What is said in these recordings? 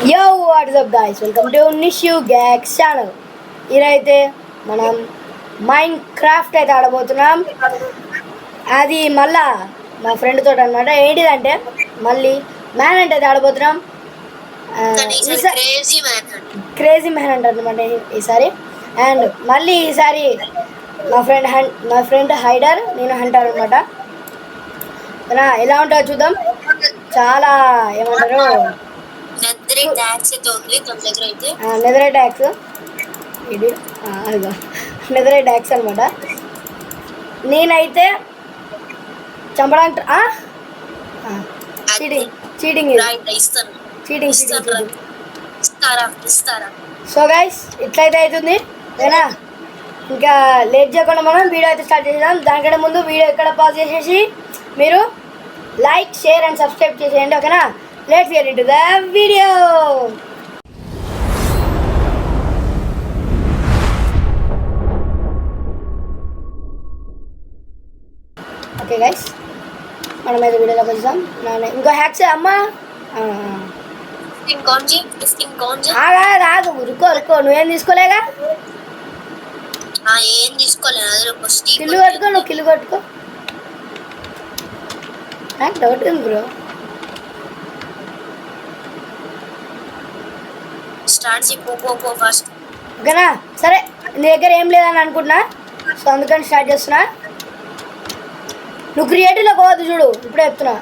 Yo, what is up guys? Welcome to Nishu Gags channel. ఈరైతే మనం mind craft అయితే ఆడబోతున్నాం. అది మళ్ళా మా ఫ్రెండ్ తోటి అనమాట. ఏంటిదంటే మళ్ళీ మ్యాన్ అంటే ఆడబోతున్నాం. క్రేజీ మ్యాన్ అంటే అనమాట ఈసారి. అండ్ మళ్ళీ ఈసారి మా ఫ్రెండ్ హైడర్, నేను హంటర్ అనమాట. ఎలా ఉంటుందో చూద్దాం. చాలా ఏమంటారు నెదరైట్ యాక్స్ ఇది అదిగో నెదరైట్ యాక్స్ అనమాట. నేనైతే చంపడానికి చీటింగ్ సో గైస్ ఇట్లయితే అవుతుంది ఓకేనా. ఇంకా లేట్ చేయకుండా మనం వీడియో అయితే స్టార్ట్ చేద్దాం. దానికంటే ముందు వీడియో ఎక్కడ పాజ్ చేసేసి మీరు లైక్, షేర్ అండ్ సబ్స్క్రైబ్ చేసేయండి ఓకేనా. Let's get into the video. Okay guys, మనం అయితే వీడియోలోకి వచ్చాం. ఇంకో హ్యాక్స్ అమ్మా రాదు రుకో నువ్వేం తీసుకోలేగా. కిల్లు కట్టుకో, నువ్వు కిల్లు కట్టుకో. నాకు డౌట్ ఉంది బ్రో. ఓకేనా సరే, నీ దగ్గర ఏం లేదని అనుకుంటున్నా, సో అందుకని స్టార్ట్ చేస్తున్నా. నువ్వు క్రియేటివ్లో పోవద్దు చూడు, ఇప్పుడే చెప్తున్నా.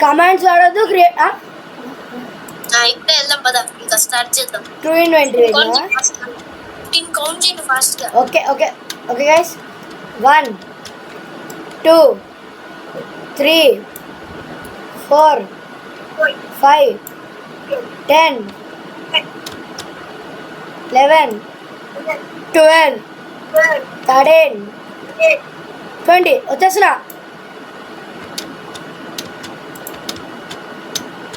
కమాండ్స్ వాడద్దు, true inventory. Okay okay okay guys, 1 2 3 4 5 10 11 12 13 20 వచ్చేస్తున్నా.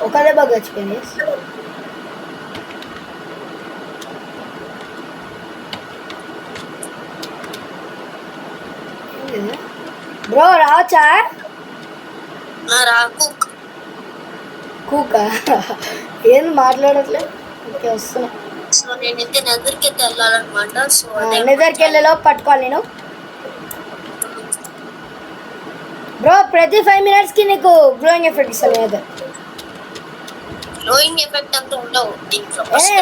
ఒకదే బాగా వచ్చిపోయింది. బ్రో రావచ్చా? కూక ఏం మాట్లాడట్లే. ఓకే వస్తున్నా. నెదర్కి వెళ్ళలో పట్టుకోవాలి నేను. బ్రో ప్రతి 5 minutes కి నీకు గ్లోయింగ్ ఎఫెక్ట్ ఇస్తాను.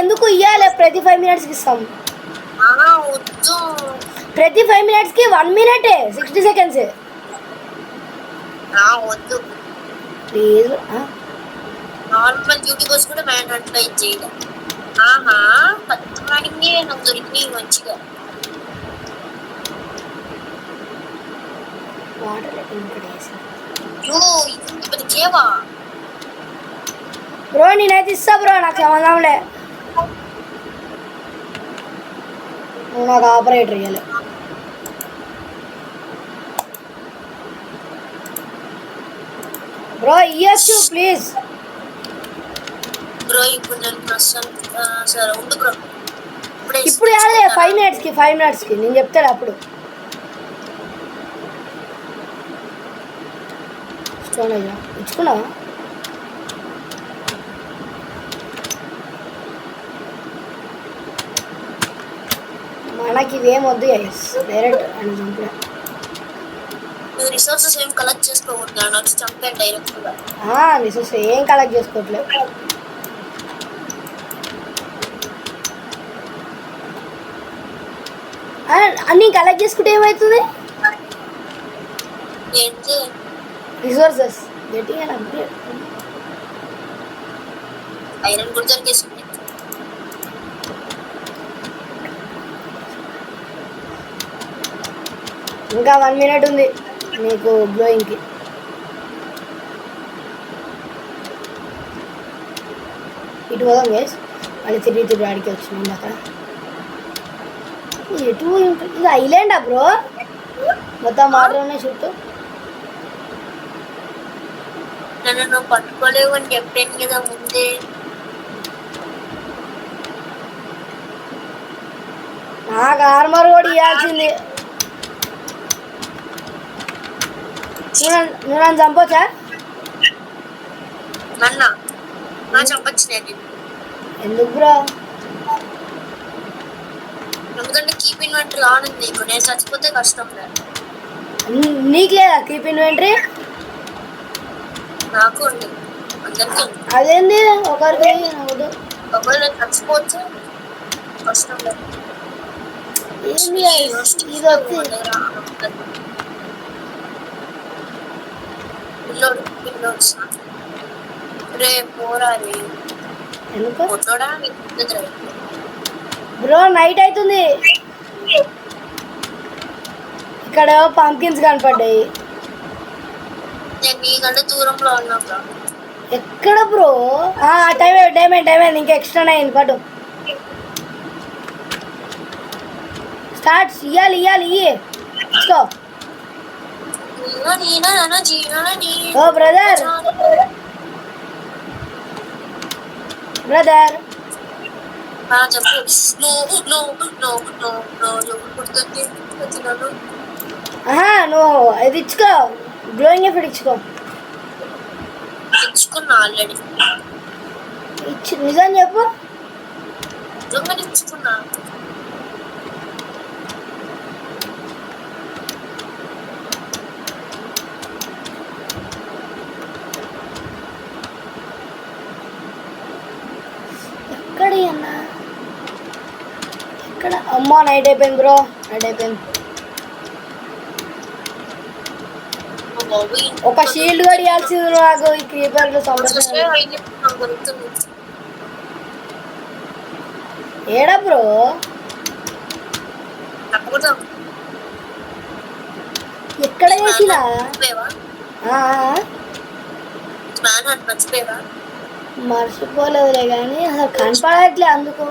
ఎందుకు ఇవ్వాలి? ప్రతి 5 minutes కి ఇస్తాం. ప్రతి 5 minutes కి 1 minute 60 seconds. Please normal duty కోసం కూడా మ్యాన్ అట్లా చేయడం. పత్తి నాకు దొరికినాయి మంచిగా. బ్రో నేనైతే ఇస్తా బ్రో, నాకు సంబంధంలే. నువ్వు నాకు ఆపరేటర్ ఇవ్వాలి. బ్రో ఇయ్యచ్చు ప్లీజ్. బ్రో ఇప్పుడు నేను సరే ఉండు బ్రో. ఇప్పుడు కాదులే, 5 minutes కి నేను చెప్తాను అప్పుడు. స్టోన్ అయ్యా ఇచ్చుకున్నావా? మనకి ఇవేం వద్దు డైరెక్ట్ అని చంపా. రిసోర్సెస్ ఏం కలెక్ట్ చేసుకోవద్దు, నాకు చంపే డైరెక్ట్ గా. రిసోర్స్ ఏం కలెక్ట్ చేసుకోవట్లేదు. అన్నీ కలెక్ట్ చేసుకుంటే ఏమవుతుంది? రిసోర్సెస్ గట్టిగా ఐరన్ కూడా దొరికేసింది. ఇంకా 1 minute ఉంది నీకు గ్లోయింగ్కి. ఇటు పోదాం గైస్. మళ్ళీ తిరిగి ఆడికి వచ్చింది అక్కడ. ఎటు ఇది ఐలాండా బ్రో? మొత్తం వాటర్ ఉన్నాయి చుట్టూ. నన్ను పట్టుకోలేవు అని చెప్పాను కదా ముందే. నాకు ఆర్మర్ కూడా ఇవ్వాల్సింది. నువ్వు నన్ను చంపొచ్చా? చంపచ్చు నేను. ఎందుకు బ్రో? ఎందుకంటే కీప్ ఇన్వెంటరీ ఆన్ ఉంది నీకు, నేను చచ్చిపోతే కష్టం లేదు. నీకు లేదా కీప్ ఇన్వెంటరీ? నాకు ఉంది, అందరికీ ఉంది. అదేంది ఒకరికి వద్దు. ఒకవేళ నేను చచ్చిపోతే కష్టం లేదు. ఏంది ఇది వచ్చి పిల్లోడు రే పోరాలి ఎందుకు పొట్టోడా బ్రో? నైట్ అవుతుంది, ఇక్కడ పంకిన్స్ కనపడ్డాయి. నేను నీకంటే దూరంలో ఉన్నా బ్రో. ఎక్కడ బ్రో? టైం అయింది, ఇంకా ఎక్స్ట్రా అయింది. పట్టు స్టార్ట్ ఇయ్యాలి తీసుకో. ఓ బ్రదర్ చెప్పు. నువ్వు నువ్వు ఇది ఇచ్చుకో, గ్లోయింగ్ ఎఫెక్ట్ ఇచ్చుకో. ఇచ్చుకున్నా ఆల్రెడీ. నిజం చెప్పు. నిజంగా ఇచ్చుకున్నా. ఎక్కడి అన్నా ఎక్కడ? అమ్మా నైట్ అయిపోయింది బ్రో, నైట్ అయిపోయింది. ఒక షీల్డ్ కూడా ఇవ్వాల్సింది నాకు. ఈ క్రీపర్లు ఏడా బ్రో? ఎక్కడ వేసినా మర్చిపోలేదులే కానీ అసలు కనపడట్లే అందుకు.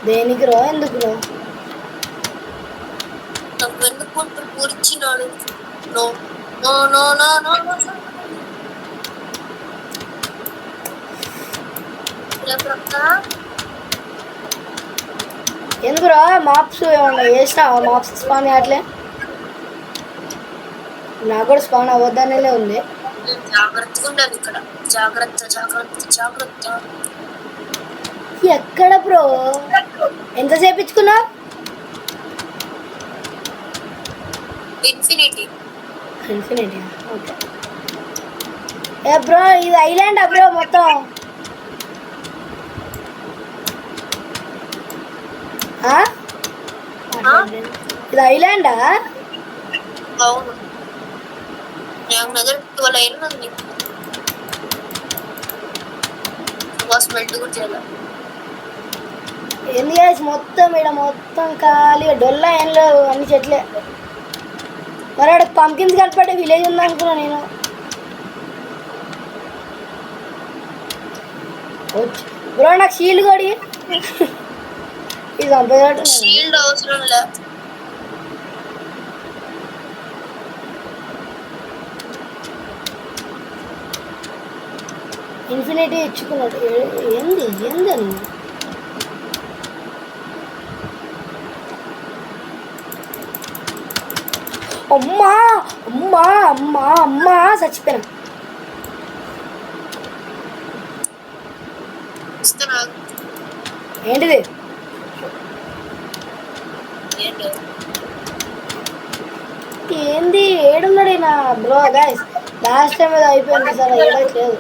దేనికి రో? ఎందుకు రో? కూర్చున్నాడు. ఎందుకురా? మాప్స్ ఏమన్నా వేసినావా? మాప్స్ స్పాన్ అట్లే నాకు కూడా స్పాన్ అవ్వద్దనేలే ఉంది. జాగ్రత్తగా ఉండాలి ఇక్కడ. జాగ్రత్త జాగ్రత్త జాగ్రత్త. ఎక్కడ బ్రో? ఎంత చేపించుకున్నావు? ఇన్ఫినిటీ. ఓకే. ఏ బ్రో ఇది ఐలాండ్ బ్రో మొత్తం? ఇది ఐలాండా? అవును. నాకు దగ్గర 12 అయిన ఉంది. స్మెల్ట్ కూడా చేయాలి. ఏంది గాయ్స్ మొత్తం ఇక్కడ మొత్తం ఖాళీ డొల్లా ఏం లేవు, అన్ని చెట్లే. మరి అక్కడ పంకిన్స్ కనపడే విలేజ్ ఉంది అనుకున్నా నేను. బ్రో నాకు షీల్డ్ కొడి. ఇది చంపేదట. షీల్డ్ అవసరం లే. ఇన్ఫినిటీ ఇచ్చుకున్నాడు. ఏంది అని అమ్మా అమ్మా అమ్మా అమ్మా చచ్చిపోయినా. ఏంటిది? ఏంది ఏడున్నాడు నా బ్రో? గైస్ లాస్ట్ టైం ఏదో అయిపోయింది సార్, ఏడట్లేదు.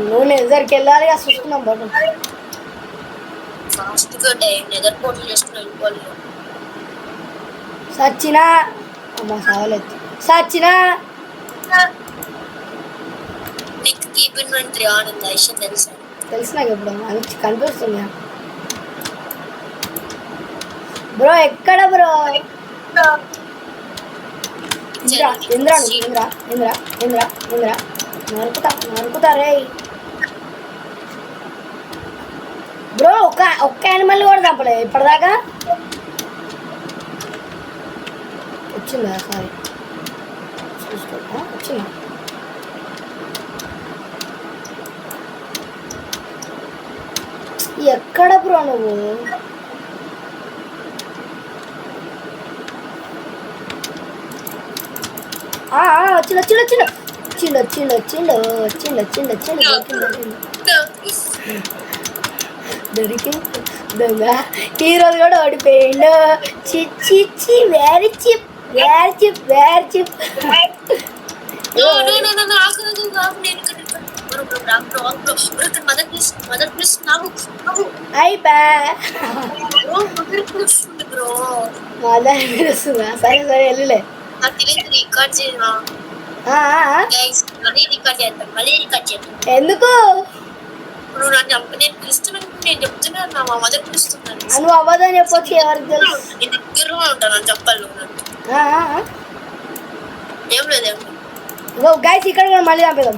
నువ్వు నెజర్కి వెళ్ళాలి చూసుకున్నాం బట్ సచ్చినా అమ్మ సావలేదు. సచ్చినా తెలుసు నాకు ఎప్పుడు అది కనిపిస్తుంది బ్రో. ఎక్కడ బ్రో? ఇంద్రా ఇంద్రా ఇంద్రా ఇంద్రా ఇంద్రా ఇంద్రా నరుకుతా రే బ్రో. బ్రో ఒక్క యానిమల్ కూడా తప్పలేదు ఇప్పటిదాకా. వచ్చిందా? సారీ చూసుకో, వచ్చిందా? ఎక్కడ బ్రో నువ్వు? వచ్చిండు వచ్చిండు వచ్చిండు వచ్చిండు వచ్చిండు వచ్చిండు వచ్చిండు వచ్చిండు వచ్చిండు దొరికి దొంగ ఈరోజు కూడా ఓడిపోయిండు. చిచ్చి వేరి చిప్ వేరి చిప్ వేరి చిప్. అయిపోయిందా? సరే సరే వెళ్ళలే. ఎందుకు నువ్వు అవ్వదని చెప్పొచ్చు. ఎవరికి తెలుసు? గైస్ ఇక్కడ కూడా మళ్ళీ చంపేదాం.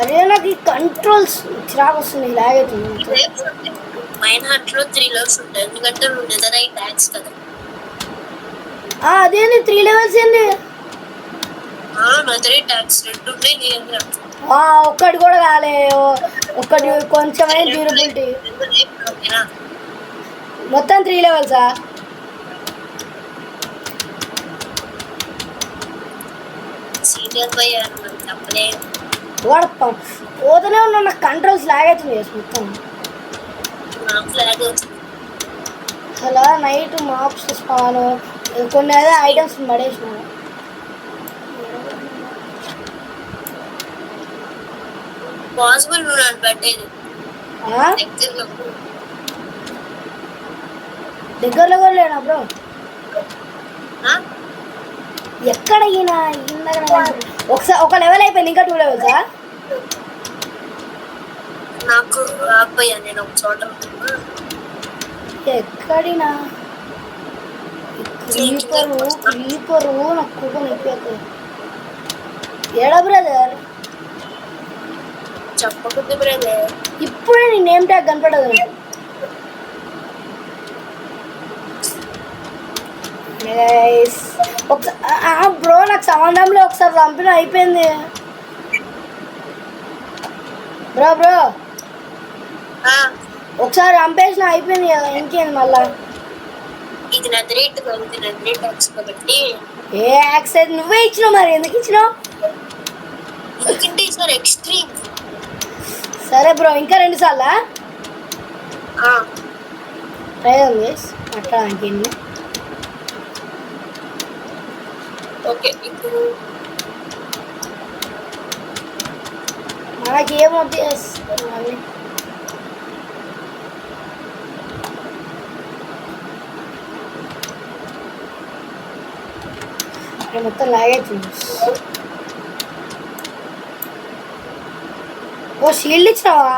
అదే నాకు ఈ కంట్రోల్స్ చిరాకు వస్తుంది, లాగ్ అవుతుంది. అదేంది 3 లెవెల్స్ ఏంది? ఒక్కటి కూడా కాలే. ఒక్కటి కొంచెమే డ్యూరబిలిటీ. మొత్తం 3 లెవెల్సా? పోతూనే ఉన్నా, నాకు కంట్రోల్స్ లాగ్ అవుతుంది మొత్తం. అలా నైట్ మాప్స్ స్పాను కొన్ని అదే ఐటమ్స్ పడేసిన. దగ్గరలో కూడా లేనా బ్రో? ఎక్కడ ఈయన ఒకసారి ఒక లెవెల్ అయిపోయింది, ఇంకా 2 లెవెల్సా? నాకు నేను ఒక చోట ఎక్కడినా క్రీపరు నాకు కోపం అయిపోతుంది. ఏడా బ్రదర్? చెప్పకపోతే బ్రదర్ ఇప్పుడే నీ నేమ్ ట్యాగ్ కనపడదు నాకు. బ్రో నాకు సంబంధంలో ఒకసారి చంపిన అయిపోయింది బ్రో. ఒకసారి చంపేసిన అయిపోయింది కదా, ఇంకేంది మళ్ళా? ఏ యాక్సెస్ నువ్వే ఇచ్చినావు, మరి ఎందుకు ఇచ్చినావు? సరే బ్రో, ఇంకా 2 సార్లా ట్రై చేయండి మాట్లాడడానికి. మనకి ఏమవుతుంది మొత్తం లాగేస్తుంది. ఓ షీల్డ్ ఇచ్చినావా?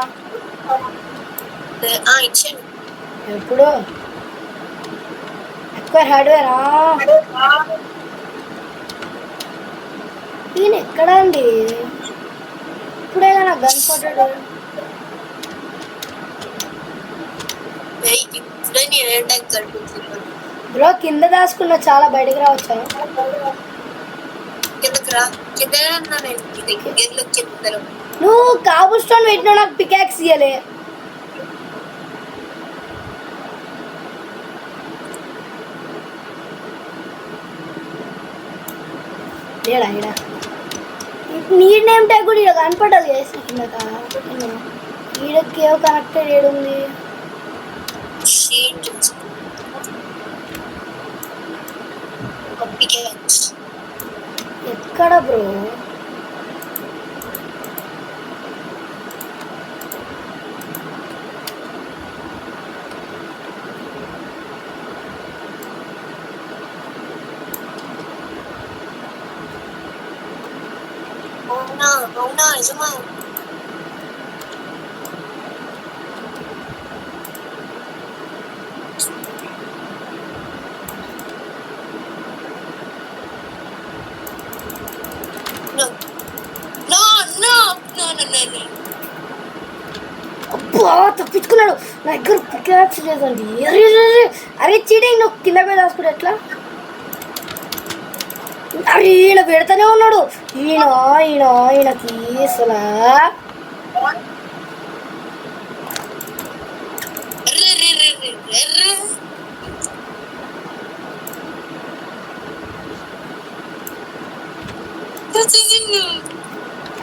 ఇచ్చాను. ఎప్పుడు? ఎక్కువ హార్డ్వేరా? ఈయన ఎక్కడా అండి? ఇప్పుడే నాకు కనపడ్డాడు. బ్రో కింద దాచుకున్నా, చాలా బయటకు రావచ్చా? నువ్వు కాబుల్ స్టోన్ పెట్టినా, నాకు పికాక్స్ ఇయ్యలే. నీడ్ నేమ్ ట్యాగ్ కూడా ఇక్కడ కనపడదు చేసి కిందక. ఈడ కేవ్ కనెక్టెడ్ ఏడుంది? ఎక్కడ బ్రో? అవునా నిజమా? అబ్బా తప్పించుకున్నాడు. నా దగ్గర పికాక్స్ లేదండి. అరే అరే అరే చీటింగ్. నువ్వు కింద మీద రాసుకుంటే ఎట్లా? అరే ఈయన పెడతానే ఉన్నాడు. ఈయనకి అసలు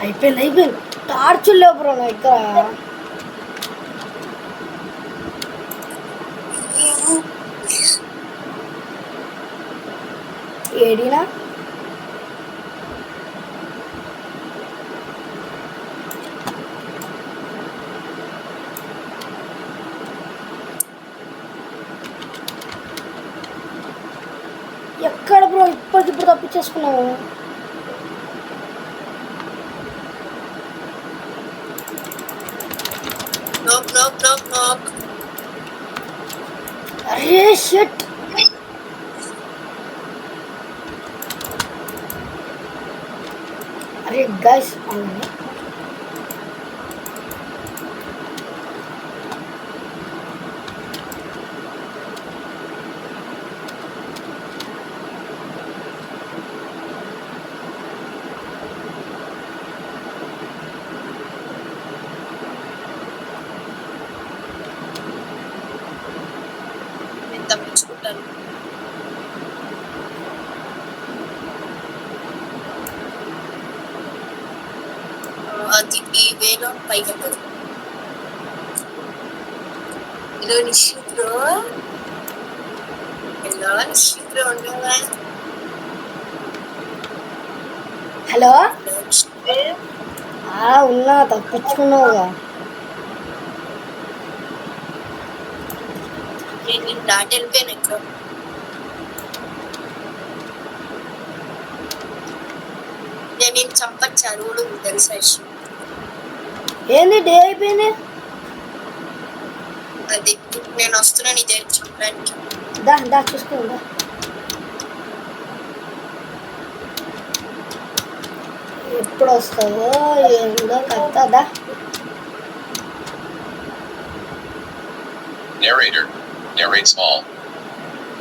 అయిపోయింది. టార్చులు లేవు బ్రో నా దగ్గర. ఏడినా ఎక్కడ బ్రో? ఇప్పటికిప్పుడు తప్పించేసుకున్నావు. అరే షిట్. అరే గైస్ తప్పించుకుంటాను. అది ఈ వేలో పైకి ఎక్కదు. ఇలా నిశ్చిత్రో ఉండగా. హలో ఉన్నా తప్పించుకున్నావుగా. నేను దాటి వెళ్ళిపోయాను ఎక్కడ. నేను చంపచ్చా రూడు తెలుసా విషయం. ఏంది డే అయిపోయింది? అది నేను వస్తున్నాను ఇదే చంపడానికి. దా చూసుకుందా. ఎప్పుడు వస్తావో ఏందో కథదా. Narrator narrates all.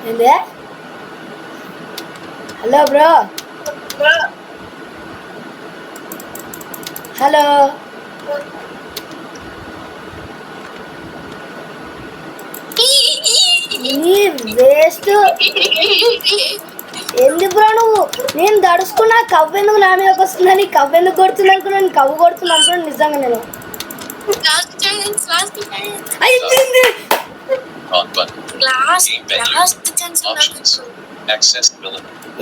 ఏందే? Hello bro. హలో నీ వేస్ట్. ఎందుకు బ్రో నువ్వు? నేను దడుచుకున్నా కవ్వెందుకు నా మీదకి వస్తుందని, కవ్వెందుకు కొడుతుంది అనుకున్నాను, కవ్వు కొడుతుంది అనుకున్నాను. నిజంగా నేను అయిపోయింది.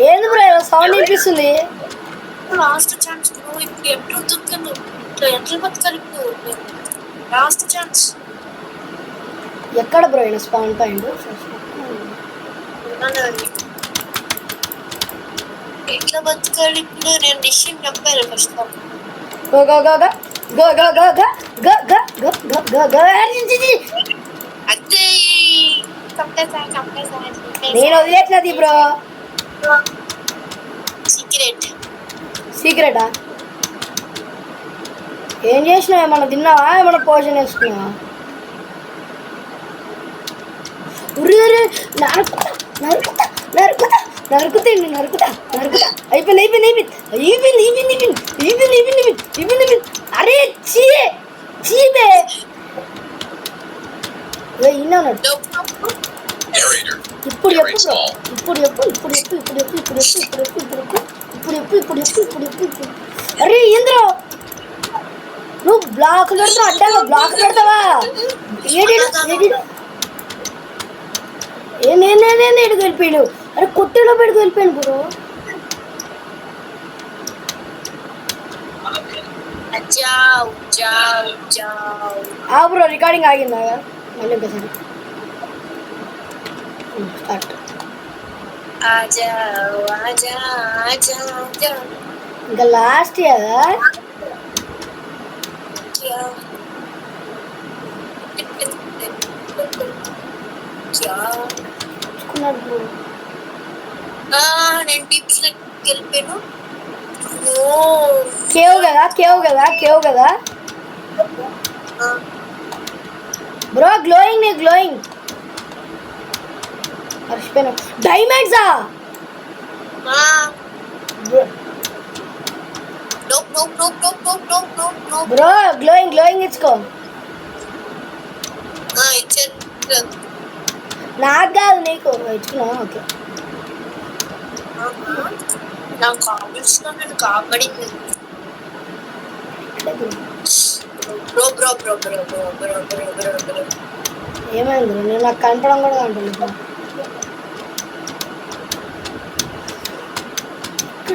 ఏంది బ్రో ఏదో సౌండ్ వినిపిస్తుంది? లాస్ట్ ఛాన్స్ ఇప్పుడు ఎట్లా దొరుకుతుంది? ఎట్లా బతకాలి ఇప్పుడు? Last chance. ఎక్కడ బ్రో అయినా స్పాన్ పాయింట్? ఎట్లా బతకాలి ఇప్పుడు? నేను డిసిషన్ చెప్పాను first. Go go go go go go go go go go go go go go. అదే నేను వదిలేట్లది బ్రో. సీక్రెటా? ఏం చేసినావు? ఏమన్నా తిన్నావా? ఏమన్నా పోషన్ వేసుకున్నావా? నరుకుతా. అయిపోయింది. అరే చీబే ఇప్పుడు అరే ఇంద్ర నువ్వు బ్లాక్ పెడతావు, అడ్డంగా బ్లాక్ పెడతావా? ఎడుగు వెళ్ళిపోయాడు. అరే కొట్టేలో పెడుకు వెళ్ళిపోయాను బ్రో. Bro recording ఆగిందా? మళ్ళీ ఒకసారి స్టార్ట్. ఇంకా లాస్ట్ కదా. నేను టిప్స్ వెళ్ళిపోయాను. కేవ్ కదా బ్రో గ్లోయింగ్ మర్చిపోయినా డైమండ్సా బ్రో గ్లోయింగ్ ఇచ్చుకో ఇచ్చారు నాకు కాదు నీకు ఇచ్చుకున్నావా ఓకే నాకు కావాల్సిన నేను కాపాడింది బ్రో ఏమైంది నేను నాకు కనపడం కూడా కనపడలేదు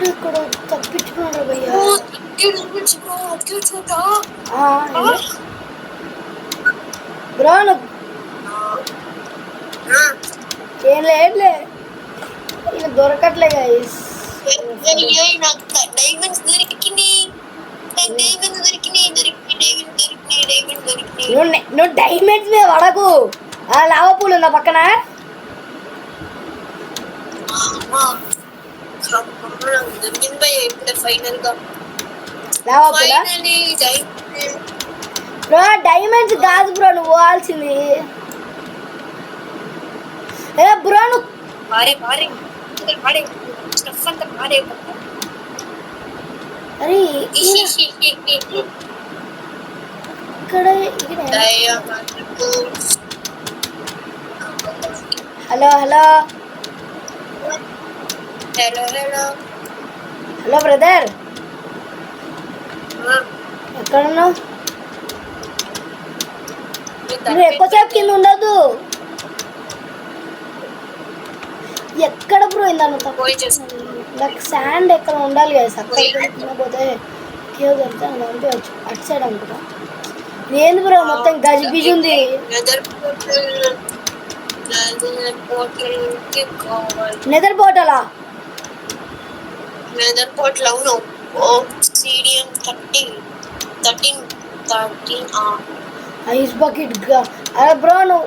ఇక్కడ తప్పించుకున్నాడు భయ్యా బ్రో ఏం లేదులే ఈయన దొరకట్లే గైస్ డైమండ్స్ దొరికింది నువ్వు డైమండ్స్ మీద పడకు ఆ లావా పూలు ఉందా పక్కన ఫైనల్ గా లావా పూలా బ్రో డైమండ్స్ కాదు బ్రో నువ్వు పోవాల్సింది ఏ బ్రో నువ్వు పారే స్టఫ్ అంతా పారే అరే ఇక్కడ హలో బ్రదర్ ఎక్కడున్నావు నువ్వు ఎక్కువసేపు కింద ఉండదు ఎక్కడ బ్రో ఇందాను నాకు శాండ్ ఎక్కడ ఉండాలి కదా అక్కడ పోతే కేవ్ దొరుకుతా పంపించవచ్చు అటు సైడ్ అనుకుంటా ఏంది బ్రో మొత్తం గజిబిజి ఉంది నెదర్ పోర్టలా నెదర్ పోర్టల్ అవును సిడిఎం 13 ఐస్ బకెట్ అరే బ్రో నువ్వు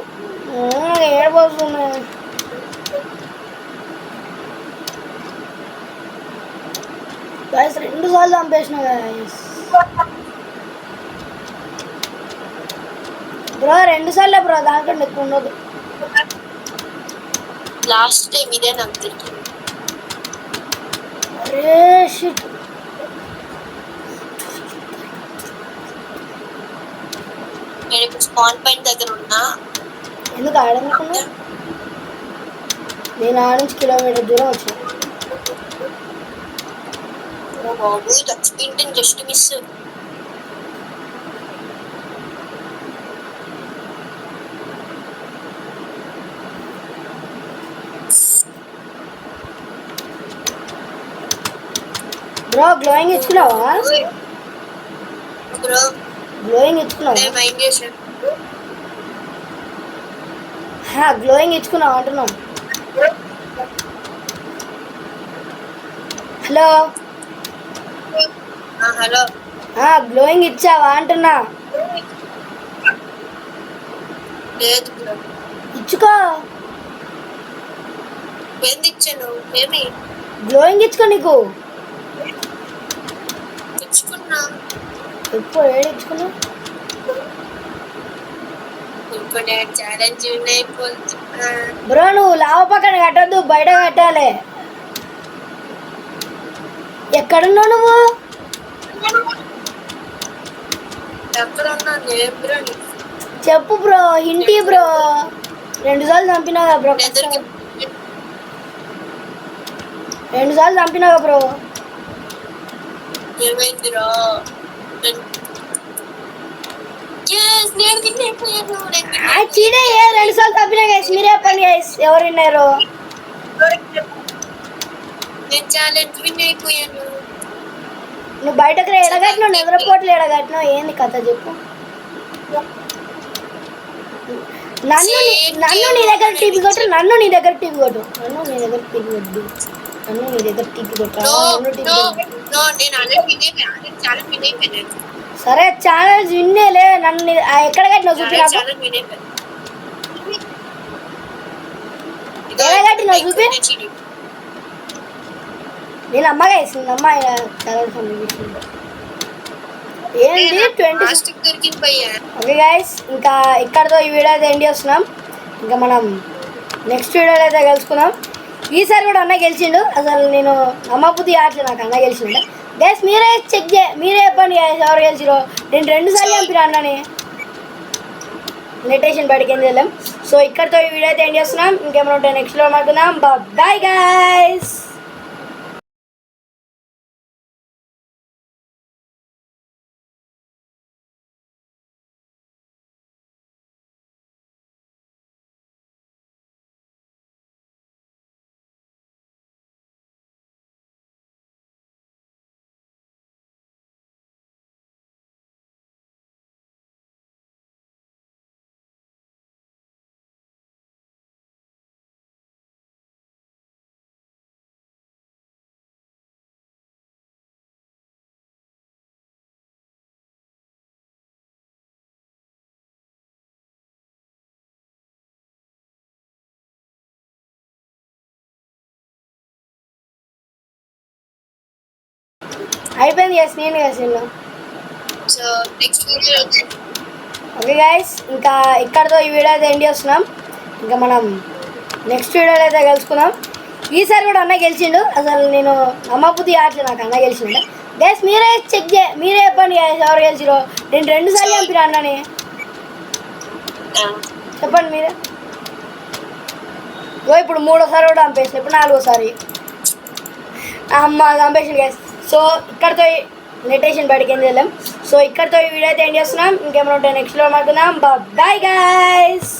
ఏడబోతున్నా గైస్ 2 సార్లు చంపేసిన గైస్ బ్రో 2 సార్లే బ్రో దానికంటే ఎక్కువ ఉండదు లాస్ట్ టైం ఇదే నాకు తెలియదు అరే షిట్ నేను ఇప్పుడు స్పాన్ పాయింట్ దగ్గర ఉన్నా ఎందుకు ఆడనుకున్నా నేను ఆడ నుంచి కిలోమీటర్ దూరం వచ్చాను బాబు చచ్చిపోయింటే జస్ట్ మిస్ బ్రో గ్లోయింగ్ ఇచ్చుకున్నావా బ్రో గ్లోయింగ్ ఇచ్చుకున్నావా మైండ్ చేశాను గ్లోయింగ్ ఇచ్చుకున్నావా అంటున్నావు హలో గ్లోయింగ్ ఇచ్చావా అంటున్నా లేదు బ్రో ఇచ్చుకో ఏంది ఇచ్చాను ఏమి గ్లోయింగ్ ఇచ్చుకో నీకు తెచ్చుకున్నా ఎప్పుడు ఏడు ఇచ్చుకున్నావు ఇప్పుడు నేను ఛాలెంజ్ అయిపోతున్నా బ్రో నువ్వు లావ పక్కన కట్టద్దు బయట కట్టాలి ఎక్కడున్నావు నువ్వు ఎక్కడ ఉన్నా నేను బ్రో చెప్పు బ్రో హింటీ బ్రో 2 సార్లు చంపినాగా బ్రో 2 సార్లు చంపినాగా బ్రో ఏమైందిరా చీడే 2 సార్లు చంపినా గైస్ మీరే చెప్పండి గైస్ ఎవరు విన్నారు నేను ఛాలెంజ్ విన్ అయిపోయాను నువ్వు బయటకు ఎడగట్టినావు నిద్రపోట్లు ఎడగట్టినావు ఏంది కథ చెప్పు నన్ను నీ దగ్గర టీవీ కొట్టు నన్ను నీ దగ్గర టీవీ కొట్టు సరే ఛాలెంజ్ విన్నేలే నన్ను ఎక్కడ కట్టినావు చూపి ఎక్కడ కట్టినావు చూపి నేను అమ్మగా వేసింది అమ్మాయి ఛాలెంజ్ ఏంటి 20? లాస్ట్ దొరికింది భయ్య. ఓకే గైస్, ఇంకా ఇక్కడతో ఈ వీడియో అయితే ఎండ్ చేస్తున్నాం. ఇంకా మనం నెక్స్ట్ వీడియోలో అయితే కలుసుకుందాం. ఈసారి కూడా అన్న గెలిచిండు. అసలు నేను నమ్మబుద్ధి ఆటలు నాకు అన్న గెలిచిండు. గైస్ మీరే మీరే చెప్పండి గైస్ ఎవరు గెలిచిరో. నేను 2 సార్లు చంపిన అన్నని. నెటేషన్ బయటకి ఏం చేయలేం. సో ఇక్కడతో ఈ వీడియో అయితే ఎండ్ చేస్తున్నాం. ఇంకేమైనా ఉంటే నెక్స్ట్ వీడియో మాట్లాడుకుందాం. Bye guys. అయిపోయింది గైస్, నేను చేసిండు. So next video okay guys, ఇంకా ఇక్కడతో ఈ వీడియో అయితే ఎండ్ చేస్తున్నాం. ఇంకా మనం నెక్స్ట్ వీడియోలో అయితే కలుసుకుందాం. ఈసారి కూడా అన్న గెలిచిండు. అసలు నేను నమ్మబుద్ధి ఆటలు నాకు అన్న గెలిచిండు. గైస్ మీరే మీరే చెప్పండి గైస్ ఎవరు గెలిచిరో. నేను 2 సార్లు చంపిన అన్నని. చెప్పండి మీరే. ఇప్పుడు 3వసారి కూడా చంపేసిన, ఇప్పుడు 4వసారి అమ్మ చంపేసింది గైస్. సో ఇక్కడతో నెటేషన్ బయటకి ఏం చేయలేం. సో ఇక్కడతో ఈ వీడియో అయితే ఎండ్ చేస్తున్నాం. ఇంకేమైనా ఉంటే నెక్స్ట్ వీడియో మాట్లాడుకుందాం. Bye guys.